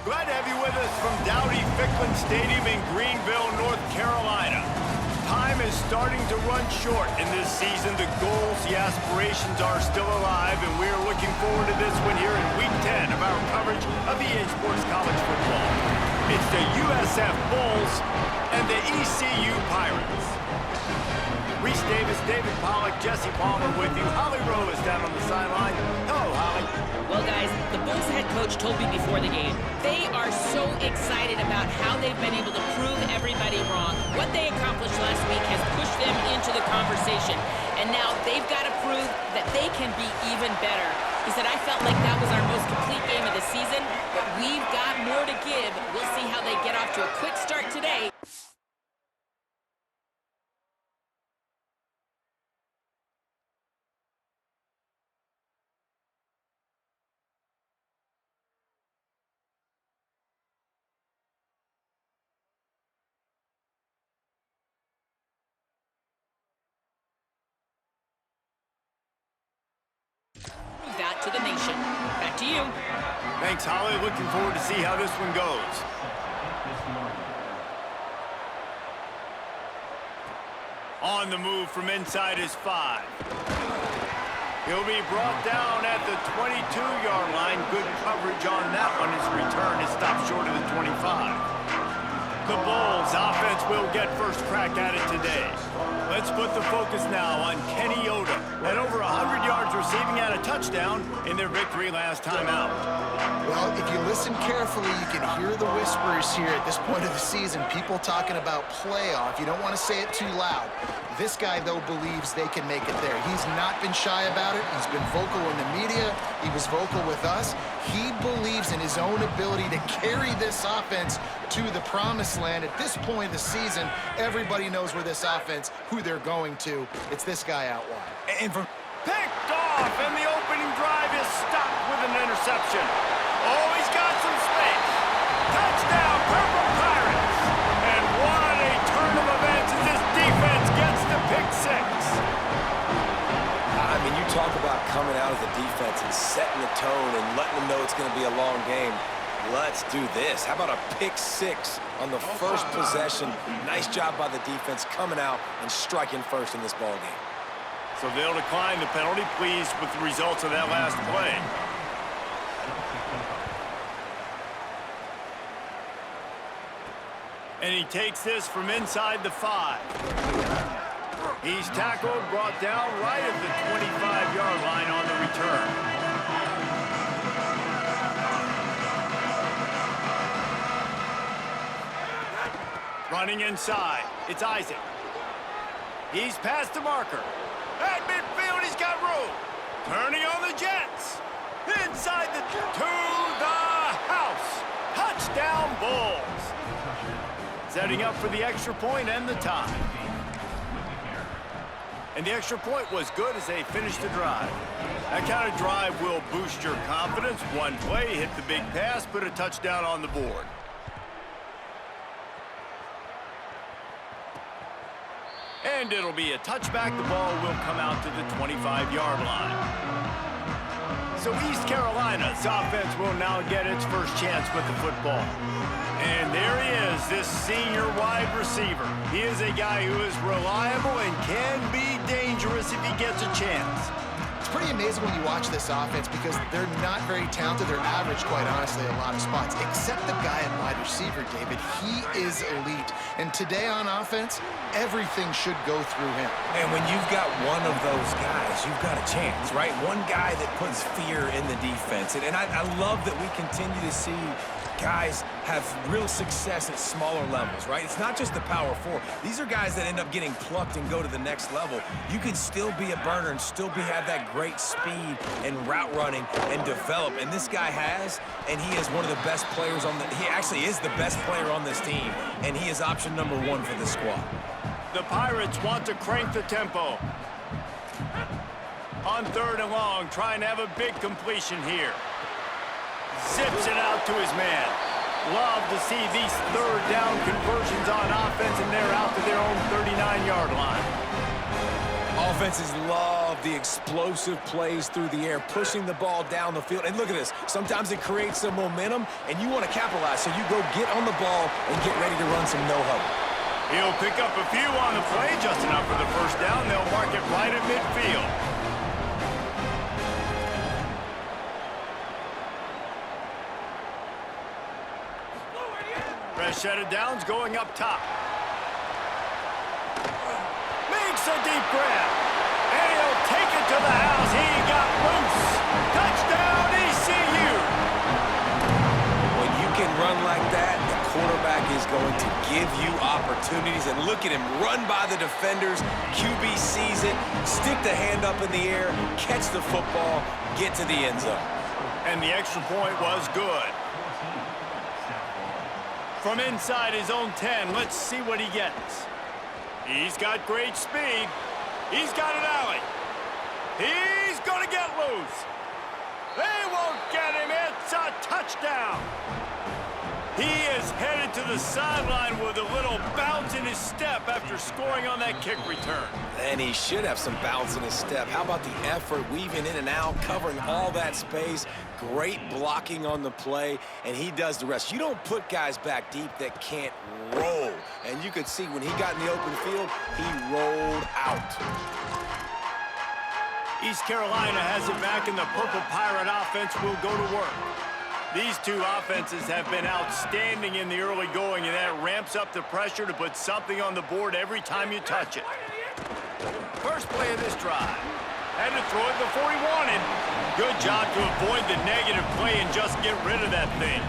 Glad to have you with us from Dowdy-Ficklin Stadium in Greenville, North Carolina. Time is starting to run short in this season. The goals, the aspirations are still alive, and we are looking forward to this one here in Week 10 of our coverage of EA Sports College Football. It's the USF Bulls and the ECU Pirates. Reese Davis, David Pollack, Jesse Palmer with you. Holly Rowe is down on the sideline. Hello, Holly. Well, guys, the Bulls head coach told me before the game, they are so excited about how they've been able to prove everybody wrong. What they accomplished last week has pushed them into the conversation, and now they've got to prove that they can be even better. He said, I felt like that was our most complete game of the season, but we've got more to give. We'll see how they get off to a quick start today. That to the nation. Back to you. Thanks, Holly. Looking forward to see how this one goes. On the move from inside his 5. He'll be brought down at the 22-yard line. Good coverage on that one. His return is stopped short of the 25. The Bulls offense will get first crack at it today. Let's put the focus now on Kenny Yoda. At over 100 yards receiving and a touchdown in their victory last time out. Well, if you listen carefully, you can hear the whispers here at this point of the season. People talking about playoff. You don't want to say it too loud. This guy, though, believes they can make it there. He's not been shy about it. He's been vocal in the media. He was vocal with us. He believes in his own ability to carry this offense to the promised land. At this point of the season, everybody knows where this offense, who they're going to. It's this guy out wide. And from picked off, and the opening drive is stopped with an interception. Oh, he's got some space. Touchdown, Purple Pirates. And what a turn of events as this defense gets the pick 6. I mean, you talk about coming out of the defense and setting the tone and letting them know it's going to be a long game. Let's do this. How about a pick 6 on the first possession? Nice job by the defense coming out and striking first in this ball game. So they'll decline the penalty, pleased with the results of that last play. And he takes this from inside the 5. He's tackled, brought down right at the 25-yard line on the return. Running inside, it's Isaac. He's past the marker. At midfield, he's got room. Turning on the Jets. Inside to the house. Touchdown, Bulls. Setting up for the extra point and the tie. And the extra point was good as they finished the drive. That kind of drive will boost your confidence. One play, hit the big pass, put a touchdown on the board. And it'll be a touchback. The ball will come out to the 25-yard line. So East Carolina's offense will now get its first chance with the football. And there he is, this senior wide receiver. He is a guy who is reliable and can be dangerous if he gets a chance. It's pretty amazing when you watch this offense because they're not very talented. They're average, quite honestly, in a lot of spots, except the guy at wide receiver, David. He is elite. And today on offense, everything should go through him. And when you've got one of those guys, you've got a chance, right? One guy that puts fear in the defense. And I love that we continue to see guys have real success at smaller levels, right? It's not just the power 4. These are guys that end up getting plucked and go to the next level. You can still be a burner and still have that great speed and route running and develop. And this guy has, and he is one of the best players on the, he actually is the best player on this team, and he is option number 1 for the squad. The Pirates want to crank the tempo. On 3rd and long, trying to have a big completion here. Zips it out to his man. Love to see these 3rd down conversions on offense, and they're out to their own 39-yard line. Offenses love love the explosive plays through the air, pushing the ball down the field. And look at this. Sometimes it creates some momentum, and you want to capitalize. So you go get on the ball and get ready to run some no-huddle. He'll pick up a few on the play, just enough for the first down. They'll mark it right at midfield. Fresh set of downs going up top. Makes a deep grab. And he'll take it to the house. He got loose. Touchdown, ECU. When you can run like that, the quarterback is going to give you opportunities. And look at him run by the defenders. QB sees it, stick the hand up in the air, catch the football, get to the end zone. And the extra point was good. From inside his own 10, let's see what he gets. He's got great speed. He's got an alley. He's going to get loose. They won't get him. It's a touchdown. He is headed to the sideline with a little bounce in his step after scoring on that kick return. And he should have some bounce in his step. How about the effort, weaving in and out, covering all that space, great blocking on the play, and he does the rest. You don't put guys back deep that can't roll. And you could see when he got in the open field, he rolled out. East Carolina has it back, and the Purple Pirate offense will go to work. These two offenses have been outstanding in the early going, and that ramps up the pressure to put something on the board every time you touch it. First play of this drive. Had to throw it before he wanted. Good job to avoid the negative play and just get rid of that thing.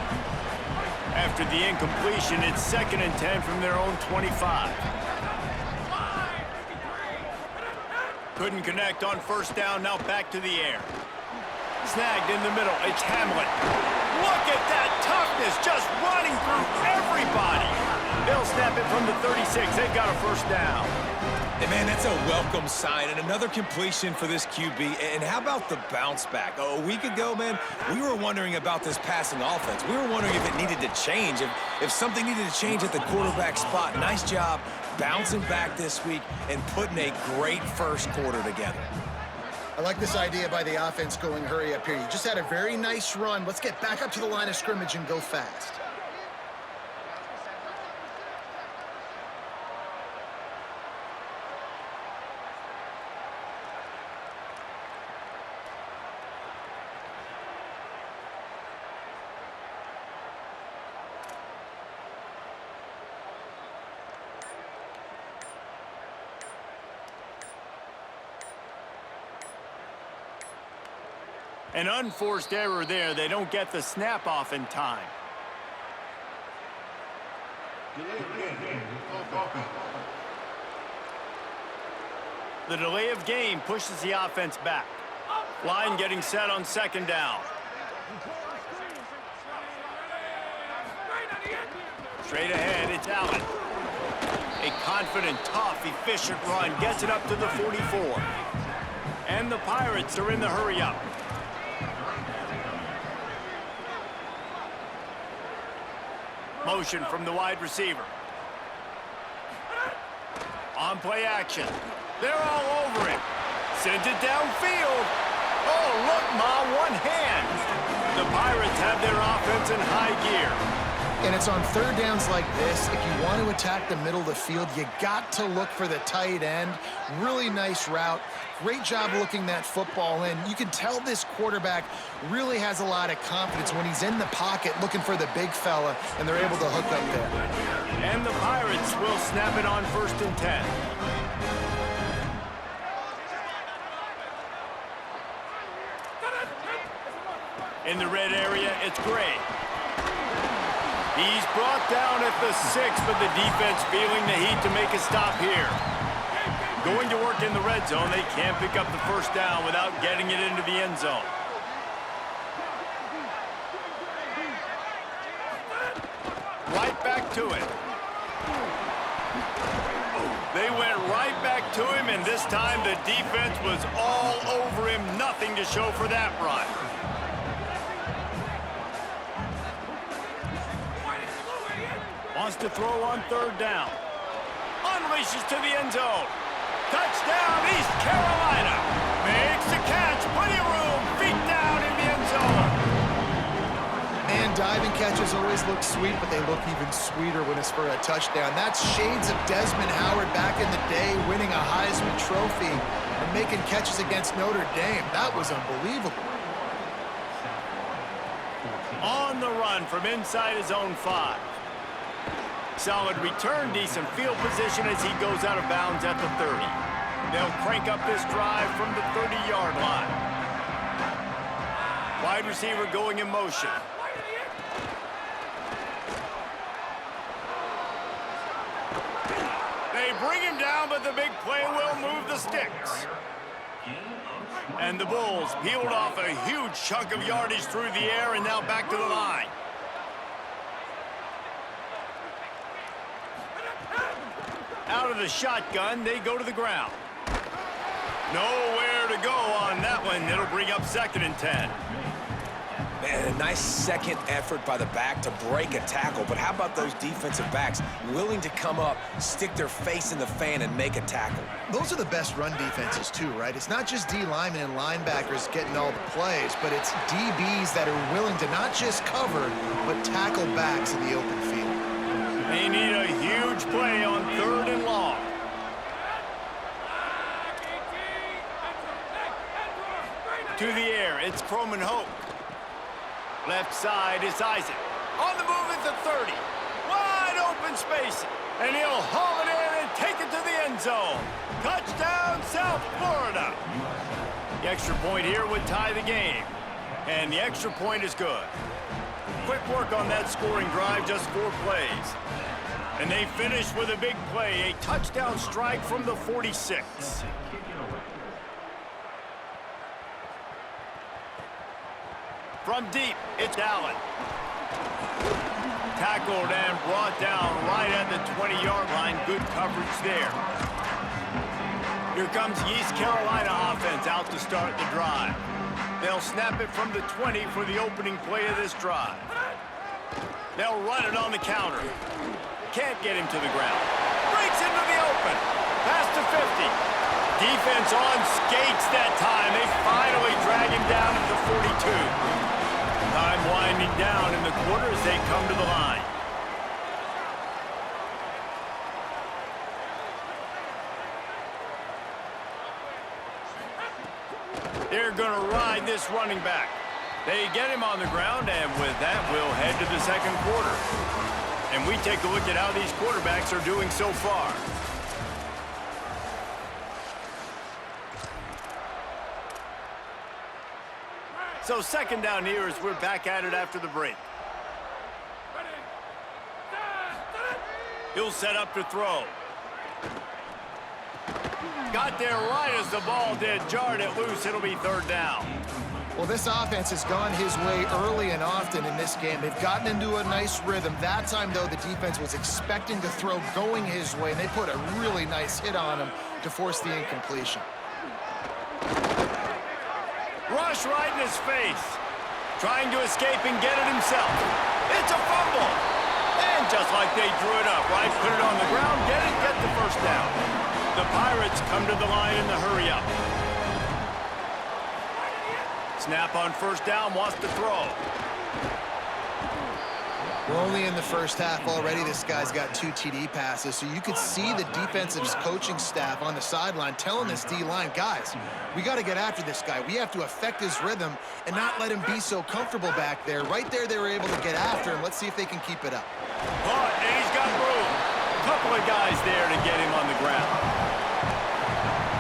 After the incompletion, it's 2nd and 10 from their own 25. Couldn't connect on first down, now back to the air. Snagged in the middle, it's Hamlet. Look at that toughness, just running through everybody. They'll snap it from the 36. They've got a first down. And man, that's a welcome sign and another completion for this QB. And how about the bounce back? A week ago, man, we were wondering about this passing offense. We were wondering if it needed to change, if something needed to change at the quarterback spot. Nice job bouncing back this week and putting a great first quarter together. I like this idea by the offense going hurry up here. You just had a very nice run. Let's get back up to the line of scrimmage and go fast. An unforced error there. They don't get the snap off in time. The delay of game pushes the offense back. Line getting set on 2nd down. Straight ahead, it's Allen. A confident, tough, efficient run gets it up to the 44. And the Pirates are in the hurry-up. Motion from the wide receiver. On play action. They're all over it. Sent it downfield. Oh, look, Ma, one hand. The Pirates have their offense in high gear. And it's on 3rd downs like this. If you want to attack the middle of the field, you got to look for the tight end. Really nice route. Great job looking that football in. You can tell this quarterback really has a lot of confidence when he's in the pocket looking for the big fella, and they're able to hook up there. And the Pirates will snap it on 1st and 10. In the red area, it's Gray. He's brought down at the 6, but the defense feeling the heat to make a stop here. Going to work in the red zone, they can't pick up the first down without getting it into the end zone. Right back to it. They went right back to him, and this time the defense was all over him. Nothing to show for that run. Wants to throw on 3rd down. Unleashes to the end zone. Touchdown, East Carolina. Makes the catch. Plenty of room. Feet down in the end zone. Man, diving catches always look sweet, but they look even sweeter when it's for a touchdown. That's shades of Desmond Howard back in the day, winning a Heisman Trophy and making catches against Notre Dame. That was unbelievable. On the run from inside his own 5. Solid return, decent field position as he goes out of bounds at the 30. They'll crank up this drive from the 30-yard line. Wide receiver going in motion. They bring him down, but the big play will move the sticks. And the Bulls peeled off a huge chunk of yardage through the air and now back to the line. Out of the shotgun, they go to the ground. Nowhere to go on that one. It'll bring up 2nd and 10. Man, a nice second effort by the back to break a tackle. But how about those defensive backs willing to come up, stick their face in the fan, and make a tackle? Those are the best run defenses too, right? It's not just D linemen and linebackers getting all the plays, but it's DBs that are willing to not just cover, but tackle backs in the open field. They need a huge play on 3rd and long. To the air, it's Croman Hoke. Left side is Isaac. On the move at the 30. Wide open space. And he'll haul it in and take it to the end zone. Touchdown, South Florida. The extra point here would tie the game. And the extra point is good. Quick work on that scoring drive, just 4 plays. And they finish with a big play, a touchdown strike from the 46. From deep, it's Allen. Tackled and brought down right at the 20-yard line. Good coverage there. Here comes the East Carolina offense out to start the drive. They'll snap it from the 20 for the opening play of this drive. They'll run it on the counter. Can't get him to the ground. Breaks into the open. Pass to 50. Defense on skates that time. They finally drag him down at the 42. Time winding down in the quarter as they come to the line. They're going to ride this running back. They get him on the ground, and with that, we'll head to the 2nd quarter. And we take a look at how these quarterbacks are doing so far. So 2nd down here as we're back at it after the break. He'll set up to throw. Got there right as the ball did. Jarred it loose. It'll be 3rd down. Well, this offense has gone his way early and often in this game. They've gotten into a nice rhythm. That time, though, the defense was expecting to throw going his way, and they put a really nice hit on him to force the incompletion. Rush right in his face. Trying to escape and get it himself. It's a fumble. And just like they drew it up, right? Put it on the ground, get the 1st down. The Pirates come to the line in the hurry-up. Snap on 1st down, wants to throw. We're only in the 1st half already. This guy's got 2 TD passes, so you could see the defensive coaching staff on the sideline telling this D-line, guys, we got to get after this guy. We have to affect his rhythm and not let him be so comfortable back there. Right there, they were able to get after him. Let's see if they can keep it up. But he's got room. A couple of guys there to get him on the ground.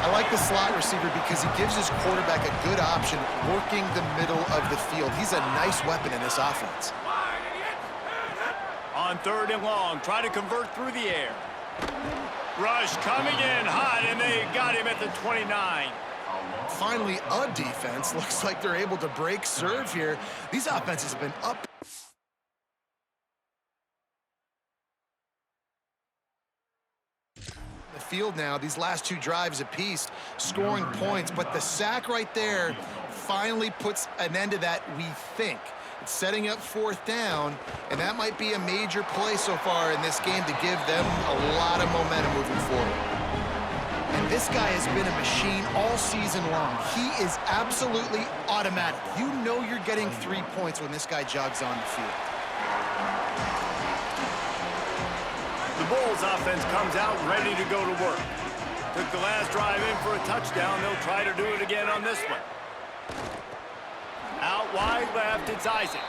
I like the slot receiver because he gives his quarterback a good option working the middle of the field. He's a nice weapon in this offense. On 3rd and long, try to convert through the air. Rush coming in hot, and they got him at the 29. Finally, a defense. Looks like they're able to break serve here. These offenses have been up. The field now, these last 2 drives apiece, scoring points, but the sack right there finally puts an end to that, we think. It's setting up 4th down, and that might be a major play so far in this game to give them a lot of momentum moving forward. And This guy has been a machine all season long. He is absolutely automatic. You know you're getting 3 points when this guy jogs on the field. The Bulls offense comes out ready to go to work. Took the last drive in for a touchdown. They'll try to do it again on this one. Out wide left, it's Isaac.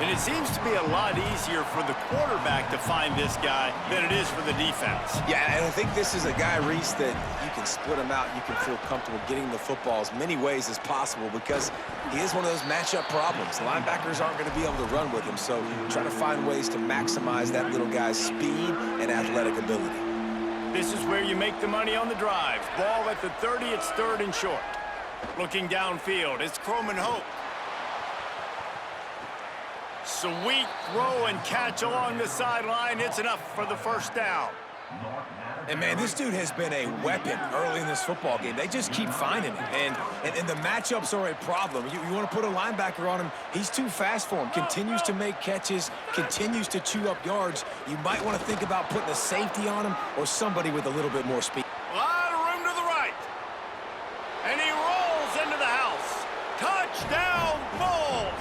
And it seems to be a lot easier for the quarterback to find this guy than it is for the defense. Yeah, and I think this is a guy, Reese, that you can split him out. You can feel comfortable getting the football as many ways as possible because he is one of those matchup problems. Linebackers aren't going to be able to run with him, so try to find ways to maximize that little guy's speed and athletic ability. This is where you make the money on the drive. Ball at the 30, it's 3rd and short. Looking downfield, it's Croman Hope. Sweet throw and catch along the sideline. It's enough for the first down. And, man, this dude has been a weapon early in this football game. They just keep finding him. And the matchups are a problem. You want to put a linebacker on him, he's too fast for him. Continues to make catches, continues to chew up yards. You might want to think about putting a safety on him or somebody with a little bit more speed. A lot of room to the right. And he rolls into the house. Touchdown, Bulls!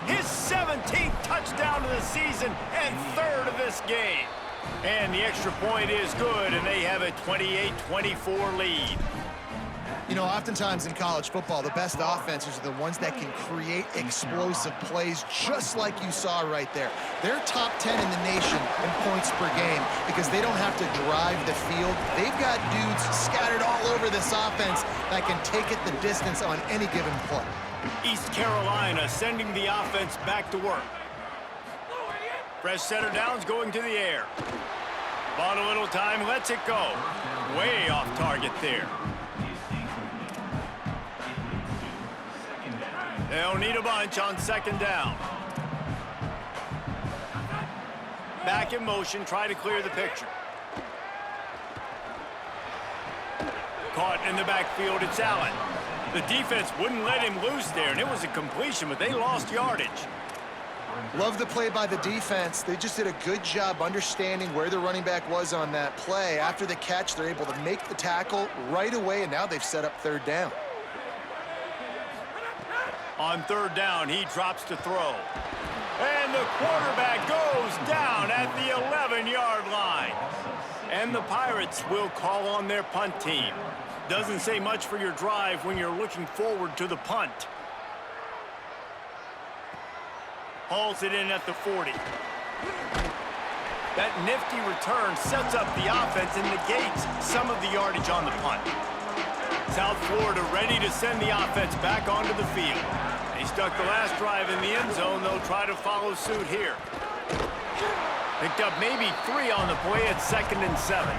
His 17th touchdown of the season and 3rd of this game. And the extra point is good, and they have a 28-24 lead. You know, oftentimes in college football, the best offenses are the ones that can create explosive plays just like you saw right there. They're top 10 in the nation in points per game because they don't have to drive the field. They've got dudes scattered all over this offense that can take it the distance on any given play. East Carolina sending the offense back to work. Fresh center downs going to the air. Bought a little time, lets it go. Way off target there. They'll need a bunch on 2nd down. Back in motion, try to clear the picture. Caught in the backfield, it's Allen. The defense wouldn't let him loose there, and it was a completion, but they lost yardage. Love the play by the defense. They just did a good job understanding where the running back was on that play. After the catch, they're able to make the tackle right away, and now they've set up 3rd down. On 3rd down, he drops to throw. And the quarterback goes down at the 11-yard line. And the Pirates will call on their punt team. Doesn't say much for your drive when you're looking forward to the punt. Hauls it in at the 40. That nifty return sets up the offense and negates some of the yardage on the punt. South Florida ready to send the offense back onto the field. They stuck the last drive in the end zone. They'll try to follow suit here. Picked up maybe 3 on the play at 2nd and 7.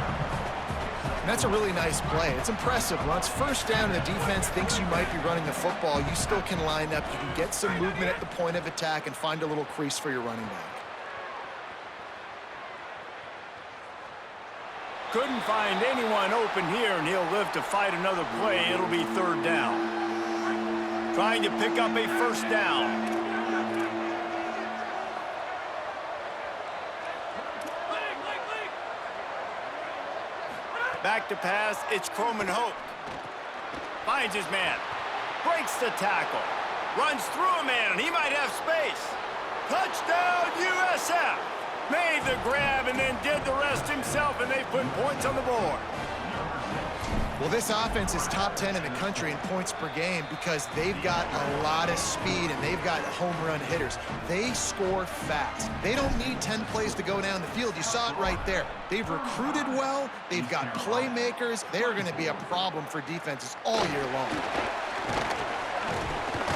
And that's a really nice play. It's impressive. Once 1st down and the defense thinks you might be running the football, you still can line up. You can get some movement at the point of attack and find a little crease for your running back. Couldn't find anyone open here, and he'll live to fight another play. It'll be 3rd down. Trying to pick up a 1st down. Back to pass, it's Croman Hope. Finds his man. Breaks the tackle. Runs through a man, and he might have space. Touchdown, USF! Made the grab and then did the rest himself, and they put points on the board. Well, this offense is top 10 in the country in points per game because they've got a lot of speed and they've got home run hitters. They score fast. They don't need 10 plays to go down the field. You saw it right there. They've recruited well. They've got playmakers. They're going to be a problem for defenses all year long.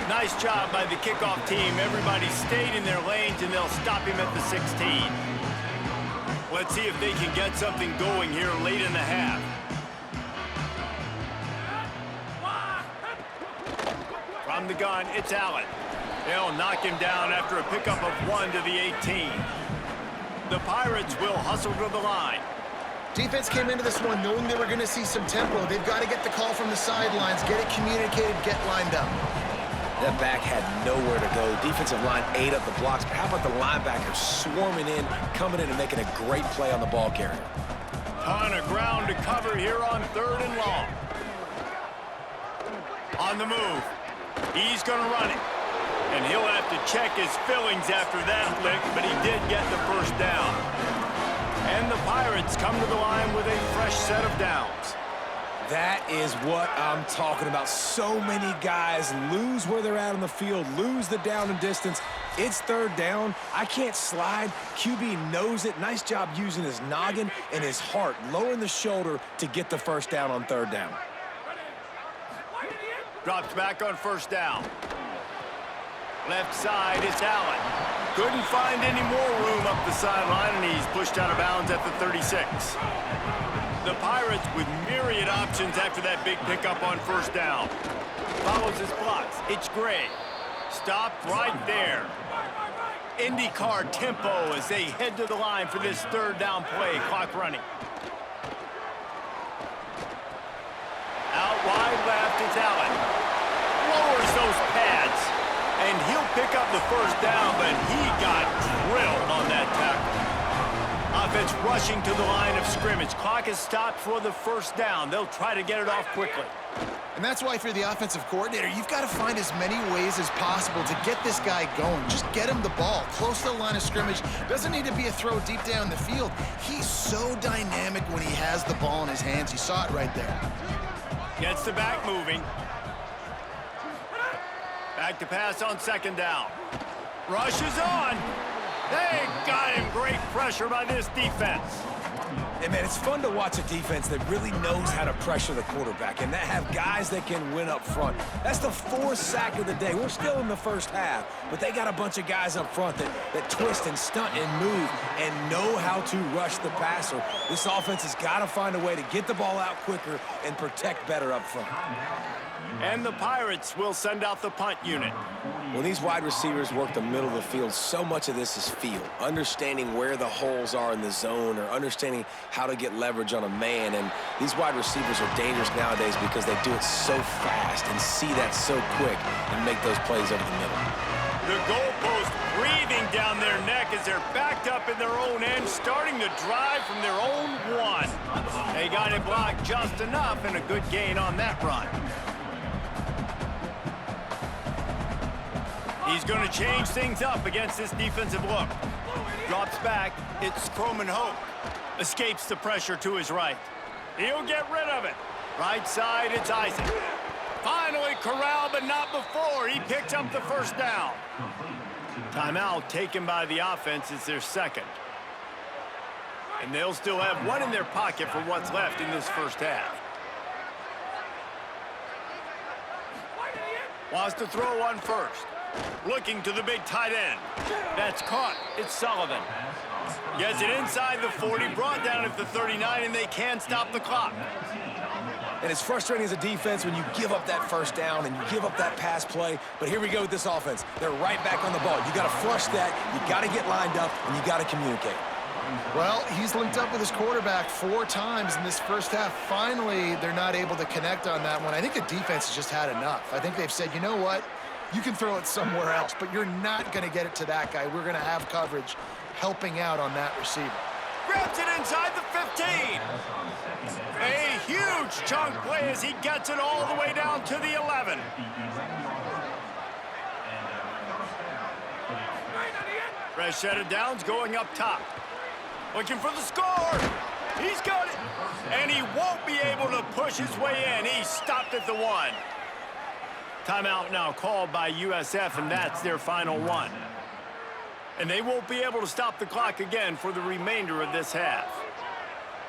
Nice job by the kickoff team. Everybody stayed in their lanes, and they'll stop him at the 16. Let's see if they can get something going here late in the half. From the gun, it's Allen. They'll knock him down after a pickup of 1 to the 18. The Pirates will hustle to the line. Defense came into this one knowing they were going to see some tempo. They've got to get the call from the sidelines, get it communicated, get lined up. That back had nowhere to go. Defensive line ate up the blocks, but how about the linebackers swarming in, coming in and making a great play on the ball carrier? Ton of ground to cover here on 3rd and long. On the move. He's going to run it. And he'll have to check his fillings after that lick, but he did get the first down. And the Pirates come to the line with a fresh set of downs. That is what I'm talking about. So many guys lose where they're at on the field, lose the down and distance. It's 3rd down. I can't slide. QB knows it. Nice job using his noggin and his heart, lowering the shoulder to get the first down on 3rd down. Drops back on 1st down. Left side, it's Allen. Couldn't find any more room up the sideline, and he's pushed out of bounds at the 36. The Pirates with myriad options after that big pickup on 1st down. Follows his blocks. It's Gray. Stopped right there. IndyCar tempo as they head to the line for this 3rd down play. Clock running. Out wide left, it's Allen. Lowers those pads. And he'll pick up the first down, but he got drilled on that tackle. Offense rushing to the line of scrimmage. Clock is stopped for the first down. They'll try to get it off quickly. And that's why if you're the offensive coordinator, you've got to find as many ways as possible to get this guy going. Just get him the ball close to the line of scrimmage. Doesn't need to be a throw deep down the field. He's so dynamic when he has the ball in his hands. You saw it right there. Gets the back moving. Back to pass on 2nd down. Rush is on. They got him. Great pressure by this defense. And, man, it's fun to watch a defense that really knows how to pressure the quarterback and that have guys that can win up front. That's the 4th sack of the day. We're still in the first half, but they got a bunch of guys up front that twist and stunt and move and know how to rush the passer. This offense has got to find a way to get the ball out quicker and protect better up front. And the Pirates will send out the punt unit. When these wide receivers work the middle of the field, so much of this is feel. Understanding where the holes are in the zone or understanding how to get leverage on a man. And these wide receivers are dangerous nowadays because they do it so fast and see that so quick and make those plays over the middle. The goalpost breathing down their neck as they're backed up in their own end, starting to drive from their own 1. They got it blocked just enough and a good gain on that run. He's going to change things up against this defensive look. Drops back. It's Croman Hope. Escapes the pressure to his right. He'll get rid of it. Right side, it's Isaac. Finally corralled, but not before. He picks up the first down. Timeout taken by the offense. It's their 2nd. And they'll still have 1 in their pocket for what's left in this first half. Wants to throw on 1st. Looking to the big tight end. That's caught. It's Sullivan. Gets it inside the 40, brought down at the 39, and they can't stop the clock. And it's frustrating as a defense when you give up that first down and you give up that pass play. But here we go with this offense. They're right back on the ball. You got to flush that. You got to get lined up, and you got to communicate. Well, he's linked up with his quarterback 4 times in this first half. Finally, they're not able to connect on that one. I think the defense has just had enough. I think they've said, you know what? You can throw it somewhere else, but you're not going to get it to that guy. We're going to have coverage helping out on that receiver. Grabs it inside the 15. A huge chunk play as he gets it all the way down to the 11. Fresh set of downs going up top. Looking for the score. He's got it. And he won't be able to push his way in. He stopped at the 1. Timeout now called by USF, and that's their final 1. And they won't be able to stop the clock again for the remainder of this half.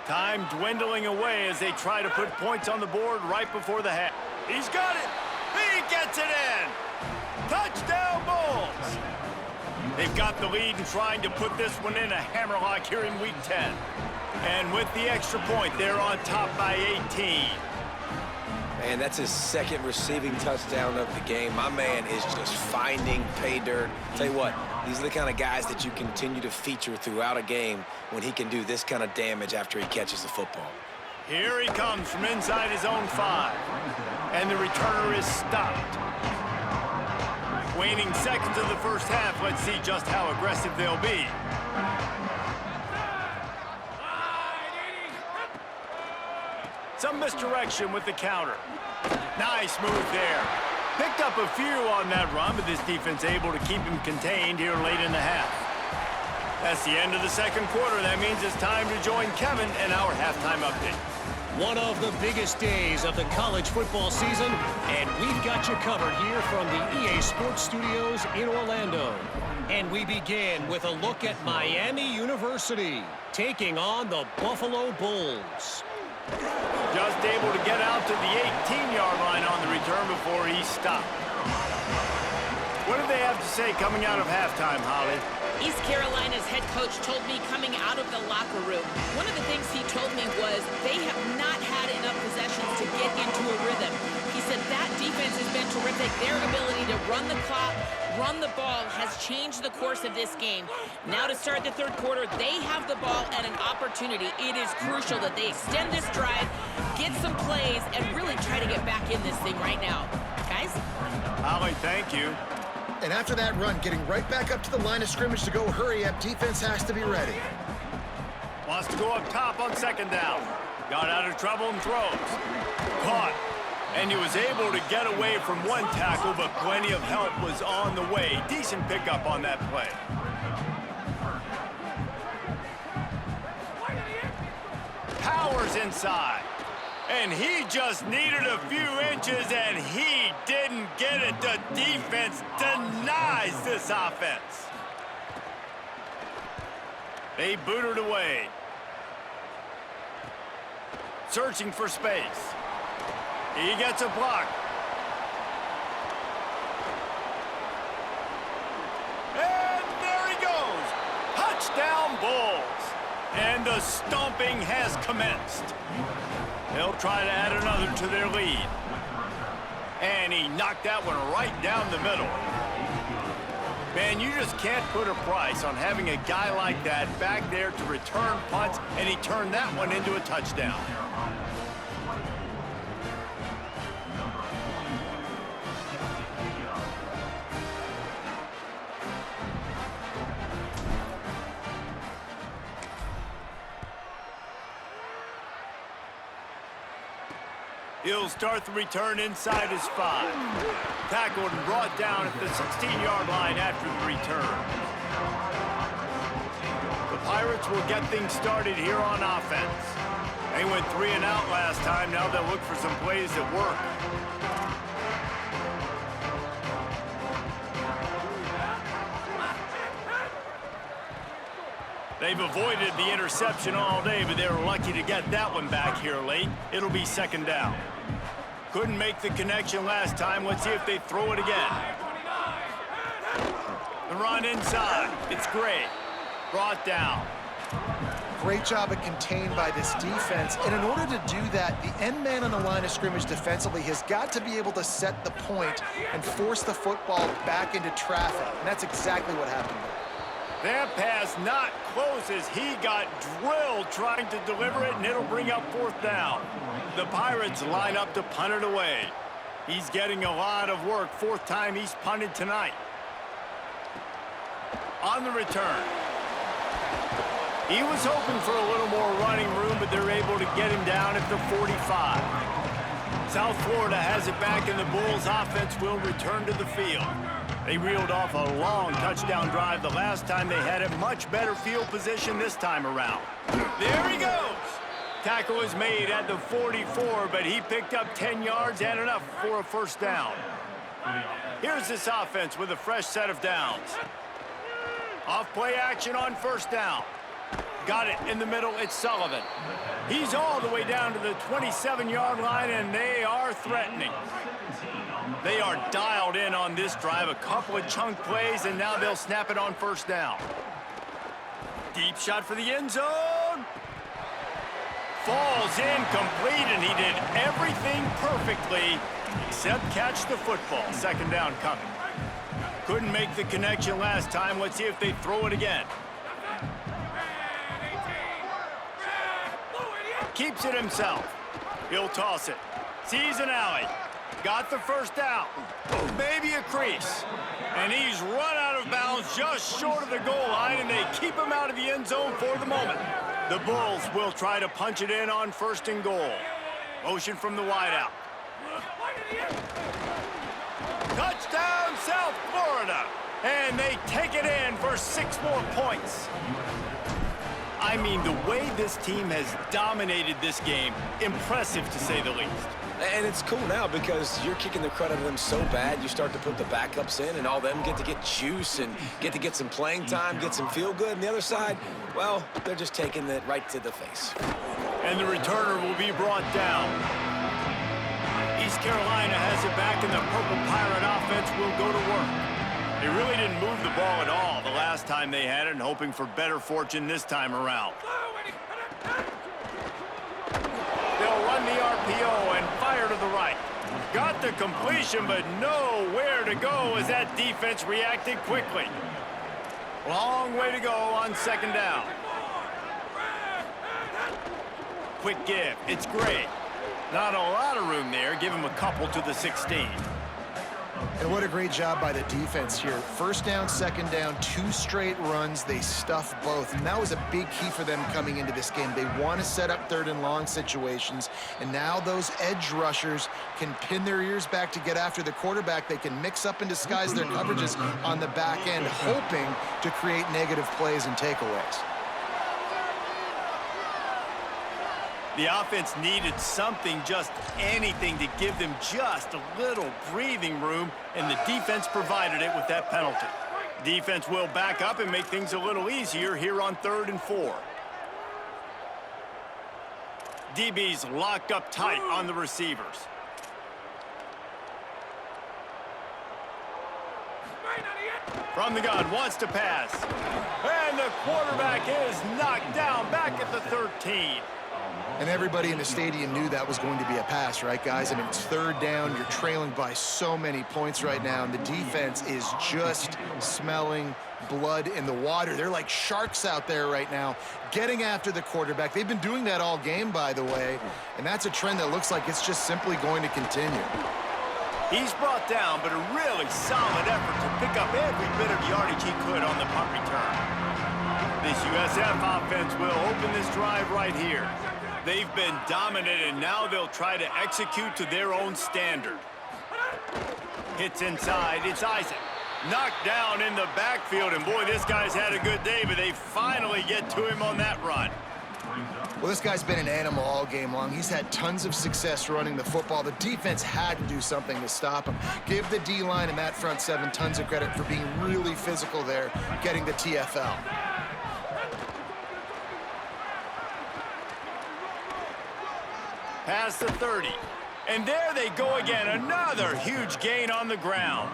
Time dwindling away as they try to put points on the board right before the half. He's got it. He gets it in. Touchdown, Bulls. They've got the lead and trying to put this one in a hammerlock here in Week 10. And with the extra point, they're on top by 18. And that's his 2nd receiving touchdown of the game. My man is just finding pay dirt. Tell you what, these are the kind of guys that you continue to feature throughout a game when he can do this kind of damage after he catches the football. Here he comes from inside his own 5. And the returner is stopped. Waning seconds of the first half. Let's see just how aggressive they'll be. Some misdirection with the counter. Nice move there. Picked up a few on that run, but this defense able to keep him contained here late in the half. That's the end of the second quarter. That means it's time to join Kevin in our halftime update. One of the biggest days of the college football season, and we've got you covered here from the EA Sports Studios in Orlando. And we begin with a look at Miami University taking on the Buffalo Bulls. Just able to get out to the 18-yard line on the return before he stopped. What do they have to say coming out of halftime, Holly? East Carolina's head coach told me coming out of the locker room, one of the things he told me was they have not had enough possessions to get into a rhythm. He said that defense has been terrific. Their ability to run the clock, run the ball has changed the course of this game. Now to start the third quarter, they have the ball at an opportunity. It is crucial that they extend this drive, get some plays, and really try to get back in this thing right now. Guys? Holly, thank you. And after that run, getting right back up to the line of scrimmage to go hurry up, defense has to be ready. Wants to go up top on second down. Got out of trouble and throws. Caught. And he was able to get away from one tackle, but plenty of help was on the way. Decent pickup on that play. Powers inside. And he just needed a few inches, and he didn't get it. The defense denies this offense. They boot it away. Searching for space. He gets a block. And there he goes. Touchdown Bulls. And the stomping has commenced. They'll try to add another to their lead. And he knocked that one right down the middle. Man, you just can't put a price on having a guy like that back there to return punts, and he turned that one into a touchdown. He'll start the return inside his 5. Tackled and brought down at the 16-yard line after the return. The Pirates will get things started here on offense. They went 3 and out last time. Now they'll look for some plays that work. They've avoided the interception all day, but they were lucky to get that one back here late. It'll be second down. Couldn't make the connection last time. Let's see if they throw it again. The run inside. It's great. Brought down. Great job at contained by this defense. And in order to do that, the end man on the line of scrimmage defensively has got to be able to set the point and force the football back into traffic. And that's exactly what happened there. That pass not close as he got drilled trying to deliver it, and it'll bring up fourth down. The Pirates line up to punt it away. He's getting a lot of work. Fourth time he's punted tonight. On the return. He was hoping for a little more running room, but they're able to get him down at the 45. South Florida has it back, and the Bulls offense will return to the field. They reeled off a long touchdown drive the last time they had it. Much better field position this time around. There he goes. Tackle was made at the 44, but he picked up 10 yards and enough for a first down. Here's this offense with a fresh set of downs. Off play action on first down. Got it in the middle. It's Sullivan. He's all the way down to the 27-yard line, and they are threatening. They are dialed in on this drive. A couple of chunk plays, and now they'll snap it on first down. Deep shot for the end zone. Falls incomplete, and he did everything perfectly except catch the football. Second down coming. Couldn't make the connection last time. Let's see if they throw it again. Keeps it himself. He'll toss it. Sees an alley. Got the first down. Maybe a crease. And he's run out of bounds just short of the goal line, and they keep him out of the end zone for the moment. The Bulls will try to punch it in on first and goal. Motion from the wideout. Touchdown, South Florida. And they take it in for 6 more points. I mean, the way this team has dominated this game, impressive to say the least. And it's cool now because you're kicking the crud out of them so bad, you start to put the backups in, and all them get to get juice and get to get some playing time, get some feel good. And the other side, well, they're just taking it right to the face. And the returner will be brought down. East Carolina has it back, and the Purple Pirate offense will go to work. They really didn't move the ball at all the last time they had it, and hoping for better fortune this time around. They'll run the RPO and fire to the right. Got the completion, but nowhere to go as that defense reacted quickly. Long way to go on 2nd down. Quick give. It's great. Not a lot of room there. Give him a couple to the 16. And what a great job by the defense here. 1st down, 2nd down, 2 straight runs. They stuffed both. And that was a big key for them coming into this game. They want to set up 3rd and long situations. And now those edge rushers can pin their ears back to get after the quarterback. They can mix up and disguise their coverages on the back end, hoping to create negative plays and takeaways. The offense needed something, just anything, to give them just a little breathing room, and the defense provided it with that penalty. Defense will back up and make things a little easier here on 3rd and 4. DB's locked up tight on the receivers. From the gun, wants to pass. And the quarterback is knocked down back at the 13. And everybody in the stadium knew that was going to be a pass, right, guys? I mean, it's 3rd down. You're trailing by so many points right now, and the defense is just smelling blood in the water. They're like sharks out there right now, getting after the quarterback. They've been doing that all game, by the way, and that's a trend that looks like it's just simply going to continue. He's brought down, but a really solid effort to pick up every bit of yardage he could on the punt return. This USF offense will open this drive right here. They've been dominant, and now they'll try to execute to their own standard. Hits inside. It's Isaac. Knocked down in the backfield, and boy, this guy's had a good day, but they finally get to him on that run. Well, this guy's been an animal all game long. He's had tons of success running the football. The defense had to do something to stop him. Give the D-line and that front 7 tons of credit for being really physical there, getting the TFL. Past the 30. And there they go again. Another huge gain on the ground.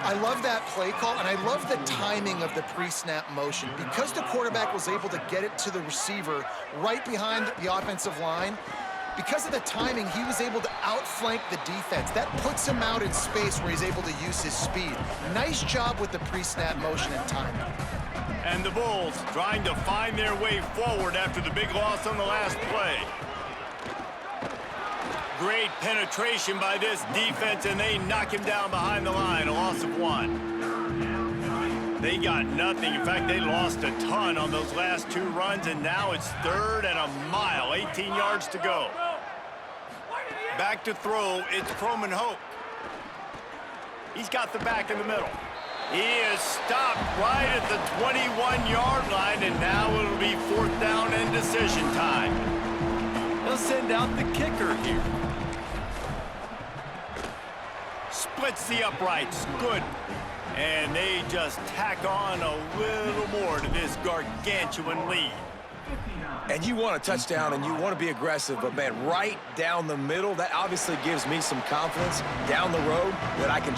I love that play call, and I love the timing of the pre-snap motion. Because the quarterback was able to get it to the receiver right behind the offensive line, because of the timing, he was able to outflank the defense. That puts him out in space where he's able to use his speed. Nice job with the pre-snap motion and timing. And the Bulls trying to find their way forward after the big loss on the last play. Great penetration by this defense, and they knock him down behind the line, a loss of 1. They got nothing. In fact, they lost a ton on those last 2 runs, and now it's 3rd and a mile, 18 yards to go. Back to throw, it's Croman Hoke. He's got the back in the middle. He is stopped right at the 21-yard line, and now it'll be 4th down and decision time. They'll send out the kicker here. Splits the uprights. Good. And they just tack on a little more to this gargantuan lead. And you want a touchdown and you want to be aggressive, but, man, right down the middle, that obviously gives me some confidence down the road that I can.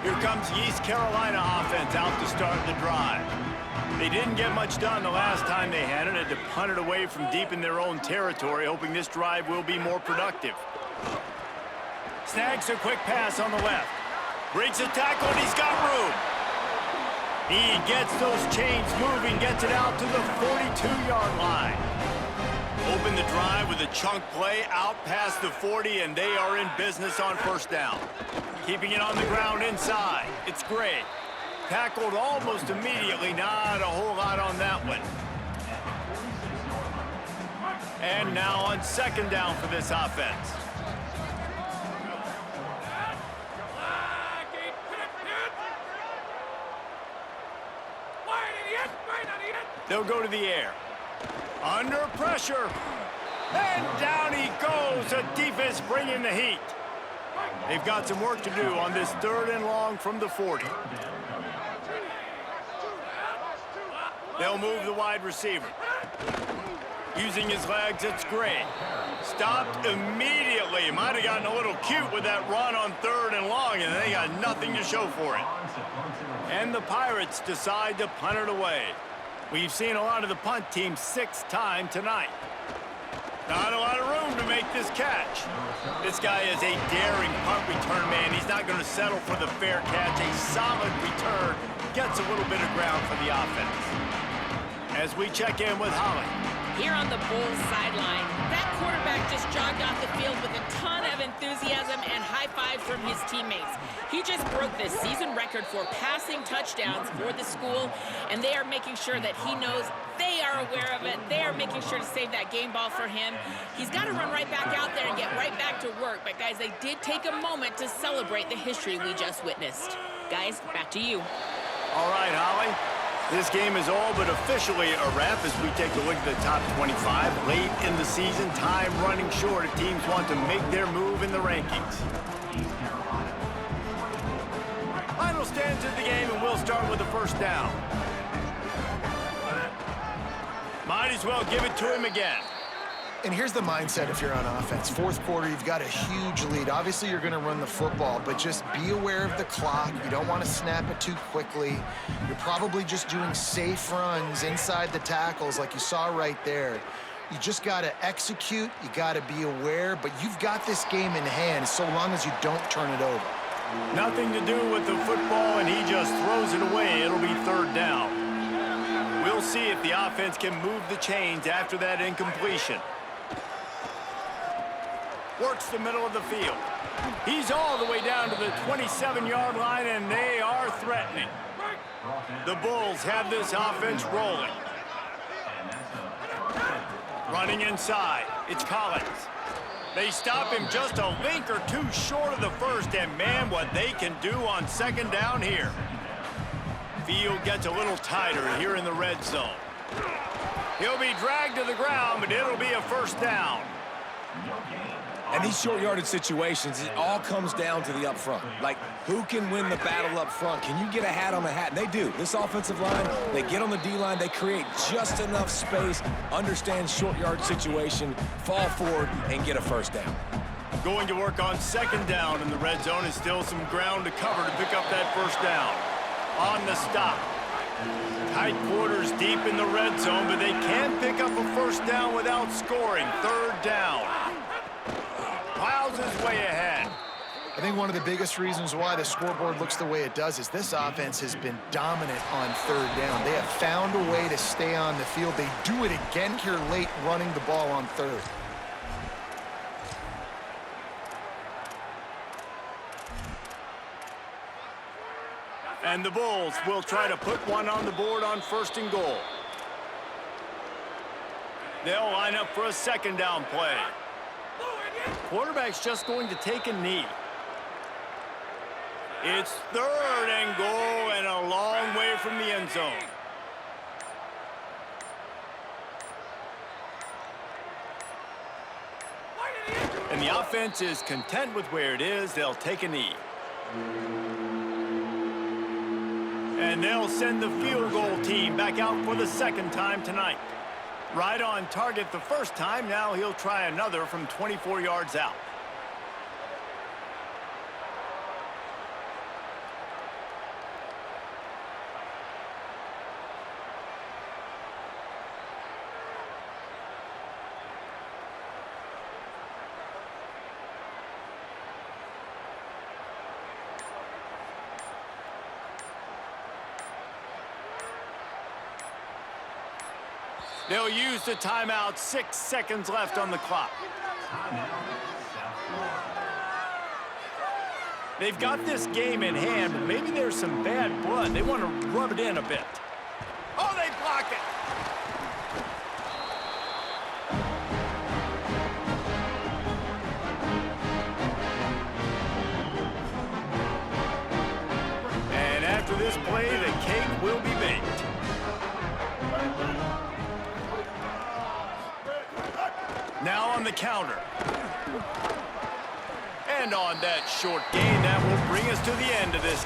Here comes the East Carolina offense out to start the drive. They didn't get much done the last time they had it. Had to punt it away from deep in their own territory, hoping this drive will be more productive. Snags a quick pass on the left. Breaks a tackle, and he's got room. He gets those chains moving, gets it out to the 42-yard line. Open the drive with a chunk play out past the 40, and they are in business on first down. Keeping it on the ground inside. It's Gray. Tackled almost immediately. Not a whole lot on that one. And now on second down for this offense. They'll go to the air. Under pressure. And down he goes. The defense bringing the heat. They've got some work to do on this 3rd and long from the 40. They'll move the wide receiver. Using his legs, it's Gray. Stopped immediately. Might have gotten a little cute with that run on 3rd and long, and they got nothing to show for it. And the Pirates decide to punt it away. We've seen a lot of the punt team 6th time tonight. Not a lot of room to make this catch. This guy is a daring punt return man. He's not going to settle for the fair catch. A solid return gets a little bit of ground for the offense. As we check in with Holly. Here on the Bulls sideline, that quarterback just jogged off the field with a ton of enthusiasm and high fives from his teammates. He just broke the season record for passing touchdowns for the school, and they are making sure that he knows they are aware of it. They are making sure to save that game ball for him. He's got to run right back out there and get right back to work. But, guys, they did take a moment to celebrate the history we just witnessed. Guys, back to you. All right, Holly. This game is all but officially a wrap as we take a look at the top 25. Late in the season, time running short if teams want to make their move in the rankings. Final stands of the game, and we'll start with the first down. Might as well give it to him again. And here's the mindset if you're on offense. 4th quarter, you've got a huge lead. Obviously, you're going to run the football, but just be aware of the clock. You don't want to snap it too quickly. You're probably just doing safe runs inside the tackles like you saw right there. You just got to execute. You got to be aware, but you've got this game in hand so long as you don't turn it over. Nothing to do with the football, and he just throws it away. It'll be 3rd down. We'll see if the offense can move the chains after that incompletion. Works the middle of the field. He's all the way down to the 27-yard line, and they are threatening. The Bulls have this offense rolling. Running inside, it's Collins. They stop him just a link or two short of the first, and man, what they can do on second down here. Field gets a little tighter here in the red zone. He'll be dragged to the ground, but it'll be a first down. And these short yardage situations, it all comes down to the up front. Like, who can win the battle up front? Can you get a hat on the hat? And they do. This offensive line, they get on the D-line, they create just enough space, understand short yard situation, fall forward, and get a first down. Going to work on second down in the red zone is still some ground to cover to pick up that first down. On the stop. Tight quarters deep in the red zone, but they can pick up a first down without scoring. 3rd down. Plows his way ahead. I think one of the biggest reasons why the scoreboard looks the way it does is this offense has been dominant on 3rd down. They have found a way to stay on the field. They do it again here late, running the ball on 3rd. And the Bulls will try to put one on the board on 1st and goal. They'll line up for a second down play. Quarterback's just going to take a knee. It's 3rd and goal and a long way from the end zone. And the offense is content with where it is. They'll take a knee. And they'll send the field goal team back out for the 2nd time tonight. Right on target the first time. Now he'll try another from 24 yards out. They'll use the timeout. 6 seconds left on the clock. They've got this game in hand, but maybe there's some bad blood. They want to rub it in a bit. Oh, they blocked it. And after this play, the cake will be baked. Now on the counter. And on that short gain, that will bring us to the end of this